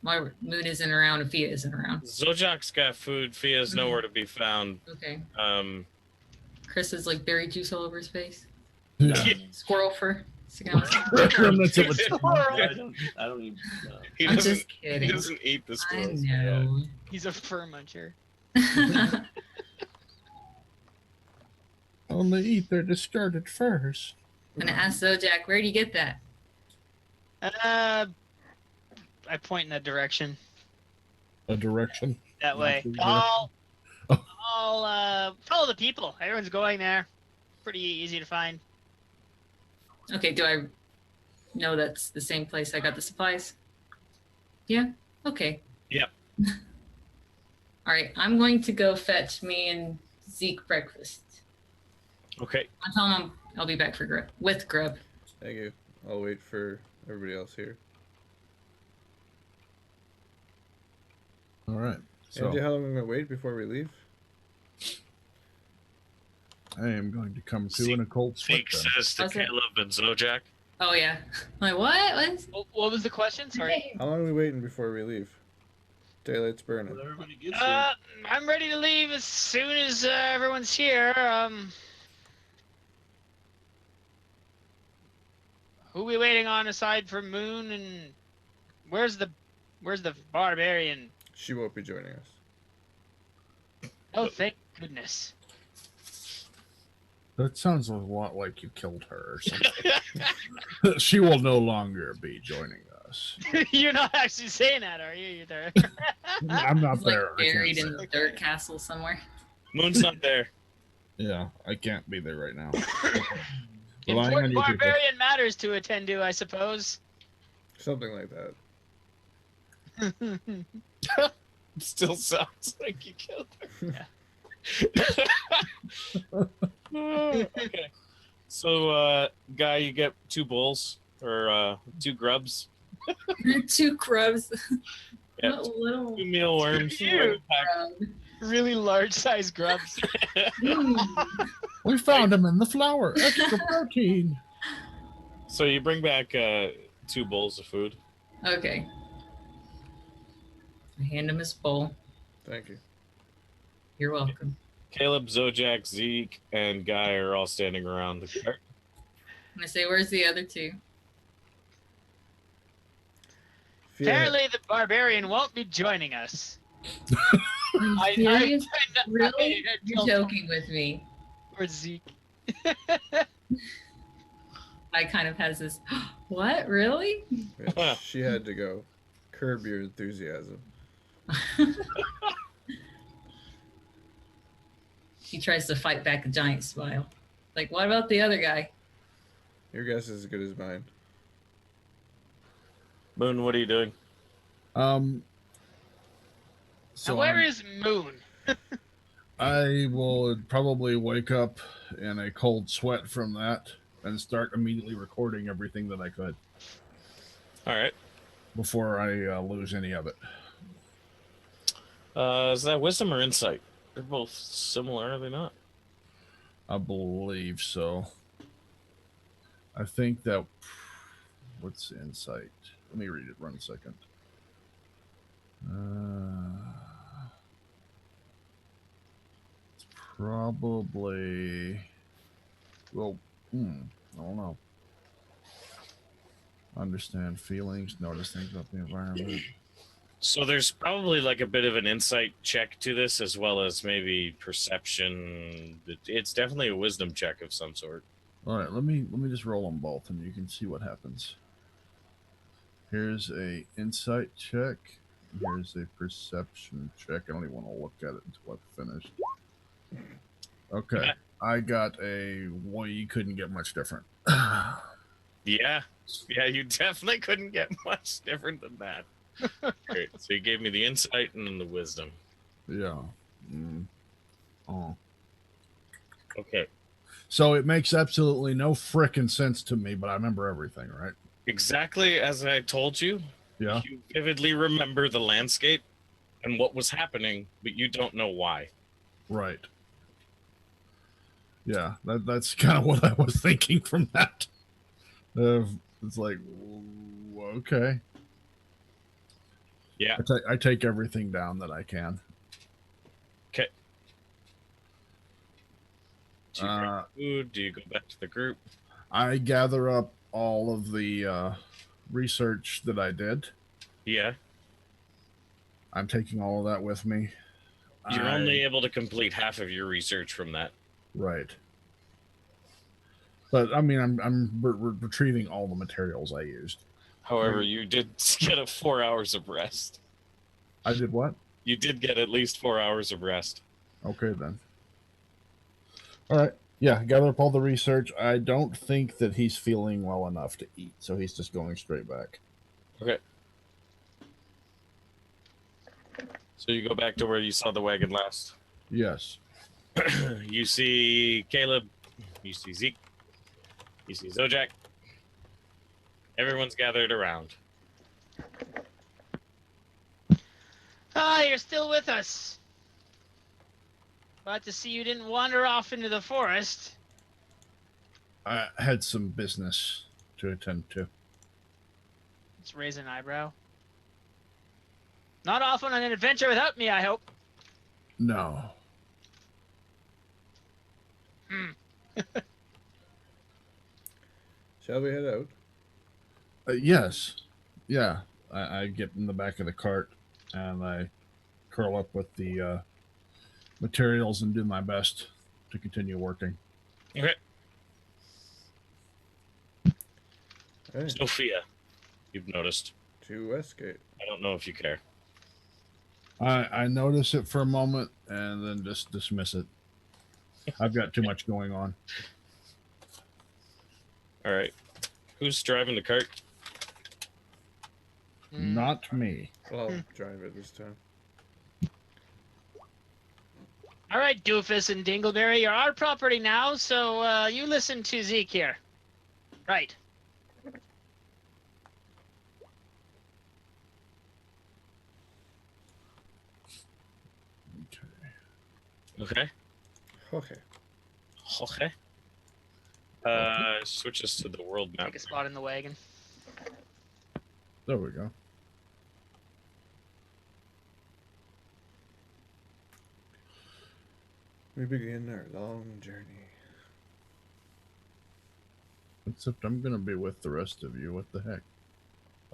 My moon isn't around and Fia isn't around.
Zojak's got food. Fia's nowhere to be found.
Okay.
Chris
Chris is like berry juice all over his face.
Yeah.
Squirrel fur. Sticking out.
Remnants of a
I don't even.
He
I'm
doesn't.
just
He
kidding.
doesn't eat the
I
squirrels.
know.
He's a fur muncher.
Only eat their discarded furs.
I'm gonna ask Zojak, where do you get that?
I point in that direction.
A direction.
That way.
Not the
I'll follow the people. Everyone's going there. Pretty easy to find.
Okay, do I know that's the same place I got the supplies? Yeah? Okay.
Yep.
All right, I'm going to go fetch me and Zeke breakfast.
Okay.
I'll tell him I'll be back for grub with grub.
thank you. I'll wait for everybody else here.
All right. So
Andy, how long are we going to wait before we leave?
I am going to come to an occult split.
Zeke says to
How's it?
Caleb and Zojak.
Oh yeah. I'm like what?
What was the question? Sorry.
How long are we waiting before we leave? Daylight's burning.
Well, everybody gets here.
I'm ready to leave as soon as everyone's here. Who we waiting on aside from Moon, and where's the Barbarian?
She won't be joining us.
Oh, thank goodness.
That sounds a lot like you killed her or something. She will no longer be joining us.
You're not actually saying that, are you? You're there.
I'm not
He's like
there. I can't
buried
say
in
it.
the dirt castle somewhere.
Moon's not there.
Yeah, I can't be there right now.
Important
Relying on you people.
Barbarian matters to attend to, I suppose.
Something like that.
Still sounds like you killed her. Okay. So, Guy, you get 2 bowls or 2 grubs.
2 grubs.
Yeah,
What little
2 mealworms.
Ew.
grub.
Really large-sized grubs.
We found him in the flour. Extra protein.
So you bring back 2 bowls of food.
Okay. I hand him his bowl.
Thank you.
You're welcome.
Caleb, Zojak, Zeke, and Guy are all standing around the cart.
I'm gonna say, where's the other 2?
Fia,
Apparently, the Barbarian won't be joining us.
Are you serious?
I
Really? You're joking with me.
Or Zeke.
I kind of has this, what, really?
yeah, she had to go. Curb your enthusiasm.
He tries to fight back a giant smile. Like, what about the other guy?
Your guess is as good as mine.
Moon, what are you doing?
So
Now, where is Moon?
I will probably wake up in a cold sweat from that and start immediately recording everything that I could
All right.
before I lose any of it.
Is that wisdom or insight? They're both similar, are they not?
I believe so. I think that. What's insight? Let me read it. 1 second. It's probably. Well, I don't know. Understand feelings, notice things about the environment.
So there's probably like a bit of an insight check to this, as well as maybe perception. It's definitely a wisdom check of some sort.
All right, let me just roll them both, and you can see what happens. Here's a insight check. Here's a perception check. I don't even want to look at it until I've finished. Okay, I got a. Well, you couldn't get much different.
Yeah, you definitely couldn't get much different than that. Great. So you gave me the insight and then the wisdom.
Yeah. Oh.
Okay.
So it makes absolutely no frickin' sense to me, but I remember everything, right?
Exactly as I told you.
Yeah.
You vividly remember the landscape and what was happening, but you don't know why.
Right. Yeah, that's kind of what I was thinking from that. It's like, okay.
Yeah.
I take everything down that I can.
Okay. Do you grab food? Do you go back to the group?
I gather up all of the research that I did.
Yeah.
I'm taking all of that with me.
You're only able to complete half of your research from that.
Right. But I mean, I'm retrieving all the materials I used.
However, you did get 4 hours of rest.
I did what?
You did get at least 4 hours of rest.
Okay, then. All right. Yeah, gather up all the research. I don't think that he's feeling well enough to eat, so he's just going straight back.
Okay. So you go back to where you saw the wagon last.
Yes.
You see Caleb. You see Zeke. You see Zojak. Everyone's gathered around.
You're still with us. Glad to see you didn't wander off into the forest.
I had some business to attend to.
Let's raise an eyebrow. Not off on an adventure without me, I hope.
No.
Shall we head out?
Yes. Yeah. I get in the back of the cart and I curl up with the materials and do my best to continue working.
Okay.
Hey,
Sophia, you've noticed.
to Westgate.
I don't know if you care.
I notice it for a moment and then just dismiss it. I've got too much going on.
All right. Who's driving the cart?
Not me.
Well, I'll drive it this time.
All right, Doofus and Dingleberry, you're our property now, so you listen to Zeke here. Right.
Okay.
Okay.
Okay. Switch us to the world map.
Take a spot in the wagon.
There we go.
We begin our long journey.
Except I'm going to be with the rest of you. What the heck?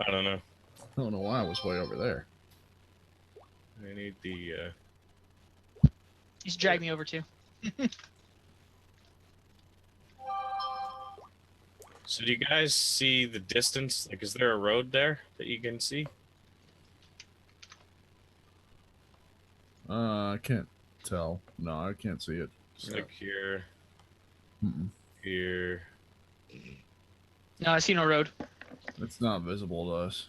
I don't know.
I don't know why I was way over there.
I need the.
You should drag me over too.
So do you guys see the distance? Like, is there a road there that you can see?
I can't tell. No, I can't see it.
Just like here, here.
No, I see no road.
It's not visible to us.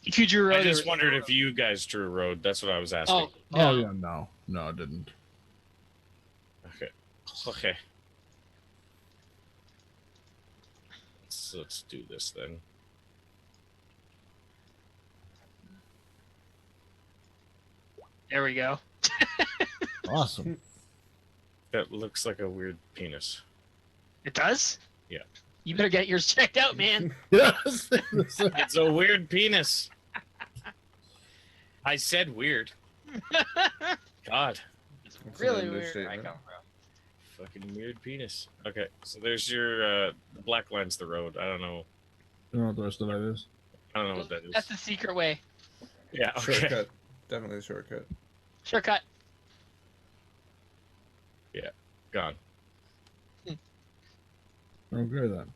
If you drew a road,
I just
there was
wondered
no
if you guys drew a road. That's what I was asking.
road. Oh, no.
Oh yeah, no, it didn't.
Okay. Okay. Let's do this then.
There we go.
Awesome.
That looks like a weird penis.
It does?
Yeah.
You better get yours checked out, man.
Yes.
It's a weird penis. I said weird. God.
It's
That's an
really weird where I
understatement.
come from.
Fucking weird penis. Okay, so there's your the black line's the road. I don't know.
You know what the rest of that is?
I don't know what that is.
That's the secret way.
Yeah, okay.
Shortcut. Definitely a shortcut.
Shortcut.
Gone.
Okay then.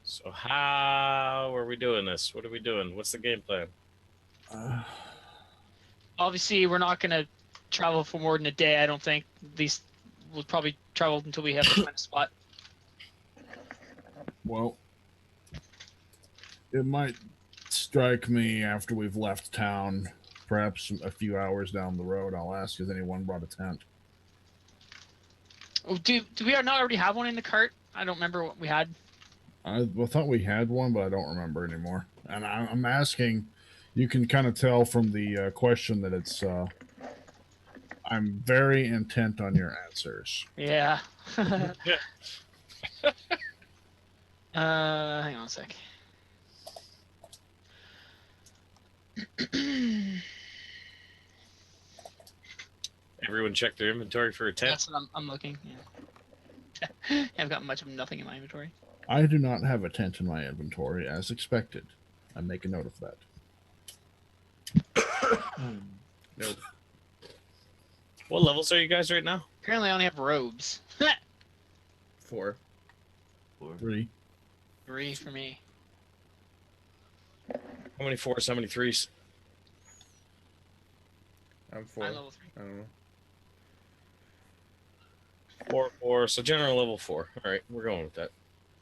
So how are we doing this? What are we doing? What's the game plan?
Obviously, we're not going to travel for more than a day, I don't think. At least we'll probably travel until we have to find a spot.
Well, it might strike me after we've left town, perhaps a few hours down the road. I'll ask if anyone brought a tent.
Oh, do we not already have one in the cart? I don't remember what we had.
I thought we had one, but I don't remember anymore. And I'm asking, you can kind of tell from the question that it's, I'm very intent on your answers.
Yeah. Hang on a sec.
Everyone check their inventory for a tent.
That's what I'm looking. Yeah. I've got much of nothing in my inventory.
I do not have a tent in my inventory, as expected. I make a note of that.
Nope.
What levels are you guys right now?
Apparently, I only have robes.
4.
3.
3 for me.
How many 4s? How many 3s?
I'm 4.
I'm level 3.
I don't know.
4. So general level 4. All right, we're going with that.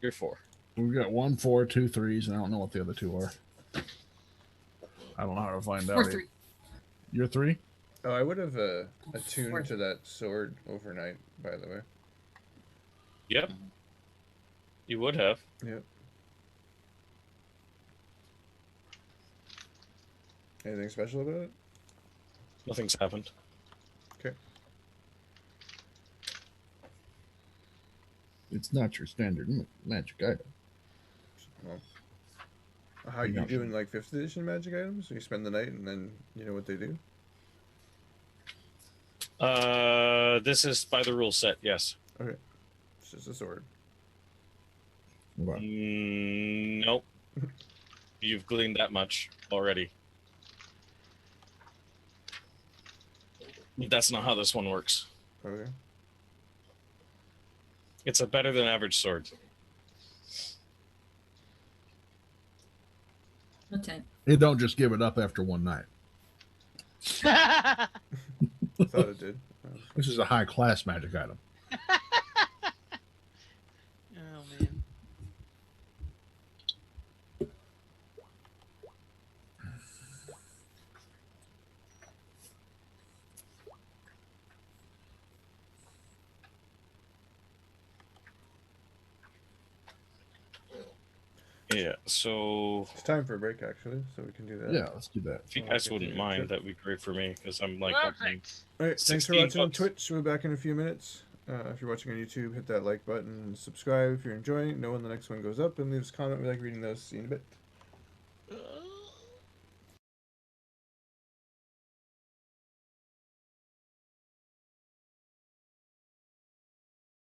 You're 4.
We've got 1 4, 2 3s, and I don't know what the other 2 are. I don't know how to find out.
4 3.
You're 3?
Oh, I would have attuned
Four.
to that sword overnight, by the way.
Yep. You would have.
Yep. Anything special about it?
Nothing's happened.
Okay.
It's not your standard magic item.
Well, how you doing like 5th edition magic items? You spend the night and then you know what they do?
This is by the rule set, yes.
Okay. It's just a sword.
What?
Nope. You've gleaned that much already. That's not how this one works.
Okay.
It's a better than average sword.
What tent?
It don't just give it up after one night.
I thought it did.
This is a high class magic item.
Oh man.
Yeah, so
It's time for a break, actually, so we can do that.
Yeah, let's do that.
if you guys wouldn't mind, that'd be great for me, because I'm like,
Perfect.
All right, thanks for
16
watching on
bucks.
Twitch. We'll be back in a few minutes. If you're watching on YouTube, hit that like button and subscribe if you're enjoying it. Know when the next one goes up, and leave us a comment. We like reading those. See you in a bit.